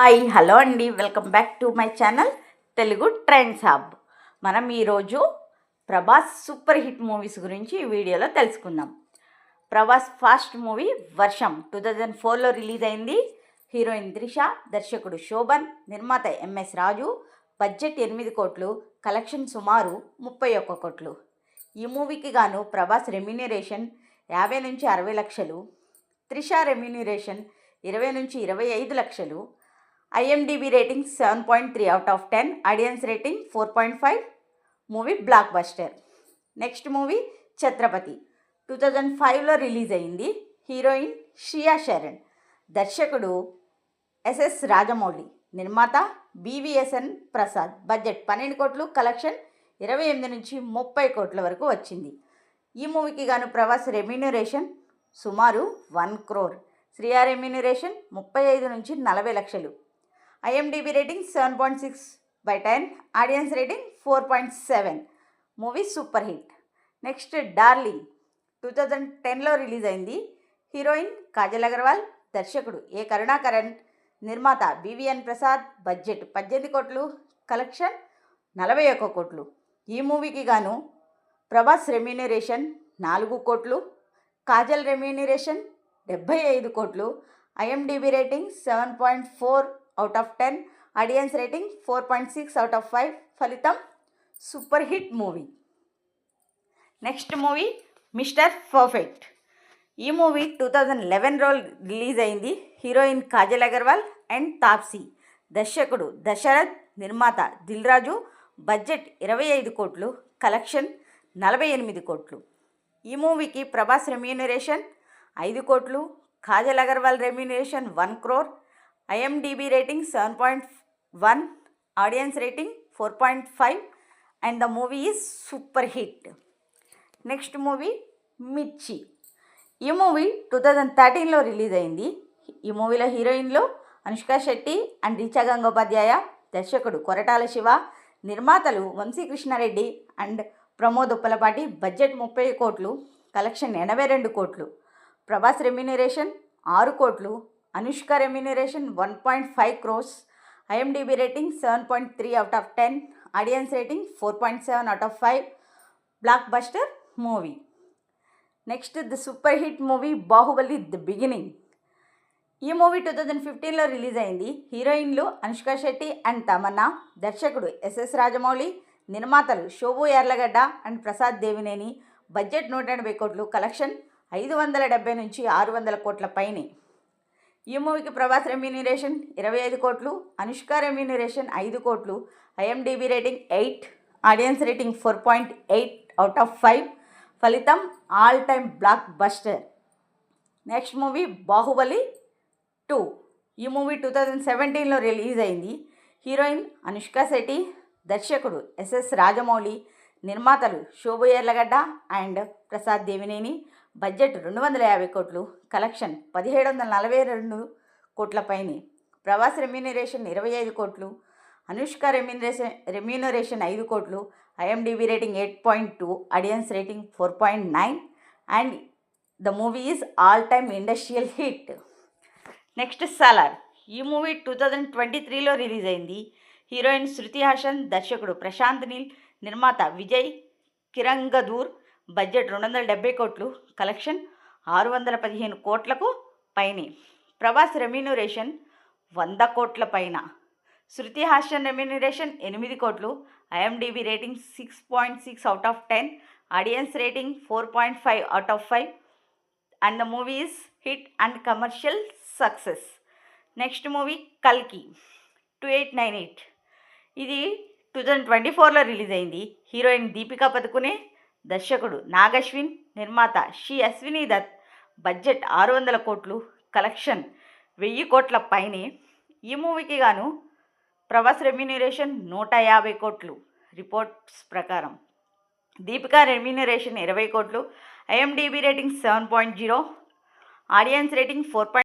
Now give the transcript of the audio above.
Hi hello అండి, welcome back to my channel Telugu trends hub. మనం ఈరోజు ప్రభాస్ సూపర్ హిట్ మూవీస్ గురించి ఈ వీడియోలో తెలుసుకుందాం. ప్రభాస్ ఫస్ట్ మూవీ వర్షం 2004లో రిలీజ్ అయింది. హీరోయిన్ త్రిష, దర్శకుడు శోభన్, నిర్మాత ఎంఎస్ రాజు. బడ్జెట్ 8 కోట్లు, కలెక్షన్ సుమారు 31 కోట్లు. ఈ మూవీకి గాను ప్రభాస్ రెమ్యూనరేషన్ 50 నుంచి 60 లక్షలు, త్రిష రెమ్యూనరేషన్ 20 నుంచి 25 లక్షలు. IMDb rating 7.3 out of 10, audience rating 4.5. Movie blockbuster. Next movie Chhatrapati 2005లో రిలీజ్ అయింది. హీరోయిన్ శ్రియా శరణ్, దర్శకుడు SS రాజమౌళి, నిర్మాత BVSN ప్రసాద్. బడ్జెట్ 12 కోట్లు, కలెక్షన్ 28 నుంచి 30 కోట్ల వరకు వచ్చింది. ఈ మూవీకి గాను ప్రభాస్ రెమ్యూనరేషన్ సుమారు 1 crore, శ్రియా రెమ్యూనరేషన్ 35 నుంచి 40 లక్షలు. IMDb rating 7.6/10, audience rating 4.7. Movie super hit. Next Darling 2010లో రిలీజ్ అయింది. హీరోయిన్ కాజల్ అగర్వాల్, దర్శకుడు A కరుణాకరన్, నిర్మాత BVN ప్రసాద్. బడ్జెట్ 18 కోట్లు, కలెక్షన్ 41 కోట్లు. ఈ మూవీకి గాను ప్రభాస్ రెమ్యూనరేషన్ 4 కోట్లు, కాజల్ రెమ్యూనరేషన్ 75 కోట్లు. IMDb rating 7.4 out of 10, audience rating 4.6 out of 5. ఫలితం super hit movie. Next movie mister perfect. ఈ మూవీ 2011లో రిలీజ్ అయింది. Heroine Kajal Agarwal and Taapsee. దర్శకుడు దశరథ్, నిర్మాత దిల్ రాజు. బడ్జెట్ 25 కోట్లు, కలెక్షన్ 48 కోట్లు. ఈ మూవీకి ప్రభాస్ రెమ్యూనరేషన్ 5 కోట్లు, Kajal Agarwal remuneration 1 crore. IMDb rating 7.1, audience rating 4.5, and the movie is super hit. Next movie మిర్చి. ఈ మూవీ 2013లో రిలీజ్ అయింది. ఈ మూవీలో హీరోయిన్లు అనుష్క శెట్టి అండ్ రిచా గంగోపాధ్యాయ. దర్శకుడు కొరటాల శివ, నిర్మాతలు వంశీకృష్ణారెడ్డి అండ్ ప్రమోద్ ఉప్పలపాటి. బడ్జెట్ 30 కోట్లు, కలెక్షన్ 82 కోట్లు. ప్రభాస్ రెమ్యూనరేషన్ 6 కోట్లు, Anushka remuneration 1.5 crores. IMDb rating 7.3 out of 10, audience rating 4.7 out of 5. Block buster movie. Next the super hit movie Baahubali the beginning. ఈ మూవీ 2015లో రిలీజ్ అయింది. హీరోయిన్లు అనుష్క శెట్టి అండ్ తమన్నా. దర్శకుడు SS రాజమౌళి, నిర్మాతలు శోభు యార్లగడ్డ అండ్ ప్రసాద్ దేవినేని. బడ్జెట్ 180 కోట్లు, కలెక్షన్ 570 నుంచి 600 కోట్ల పైనే. ఈ మూవీకి ప్రభాస్ రెమ్యూనరేషన్ 25 కోట్లు, అనుష్క రెమ్యూనరేషన్ 5 కోట్లు. IMDb rating 8, audience rating 4.8 out of 5. ఫలితం all time block buster. Next movie Baahubali 2. ఈ మూవీ 2017లో రిలీజ్ అయింది. హీరోయిన్ అనుష్క శెట్టి, దర్శకుడు SS రాజమౌళి, నిర్మాతలు శోభు యార్లగడ్డ అండ్ ప్రసాద్ దేవినేని. బడ్జెట్ 250 కోట్లు, కలెక్షన్ 1742 కోట్ల పైనే. ప్రభాస్ రెమ్యూనరేషన్ 25 కోట్లు, అనుష్క రెమ్యూనరేషన్ 5 కోట్లు. IMDb rating 8.2, audience rating 4.9, and the movie is all time industrial hit. Next Salaar. ఈ మూవీ 2023లో రిలీజ్ అయింది. హీరోయిన్ శృతి హాసన్, దర్శకుడు ప్రశాంత్ నీల్, నిర్మాత విజయ్ కిరంగదూర్. బడ్జెట్ 270 కోట్లు, కలెక్షన్ 615 కోట్లకు పైనే. ప్రభాస్ రెమ్యూనరేషన్ 100 కోట్ల పైన. శృతి హాసన్ రెమ్యూనరేషన్ 8 కోట్లు. IMDb rating 6.6 out of 10, audience rating 4.5 out of 5, and the movie is hit and commercial success. Next movie కల్కి 2898. ఇది 2024లో రిలీజ్ అయింది. హీరోయిన్ దీపికా పదుకునే, దర్శకుడు నాగశ్విన్, నిర్మాత షి అశ్విని దత్. బడ్జెట్ 600 కోట్లు, కలెక్షన్ 1000 కోట్ల పైనే. ఈ మూవీకి గాను ప్రభాస్ రెమ్యూనరేషన్ 150 కోట్లు రిపోర్ట్స్ ప్రకారం. దీపికా రెమ్యూనరేషన్ 20 కోట్లు. IMDb rating 7.0, audience rating 4.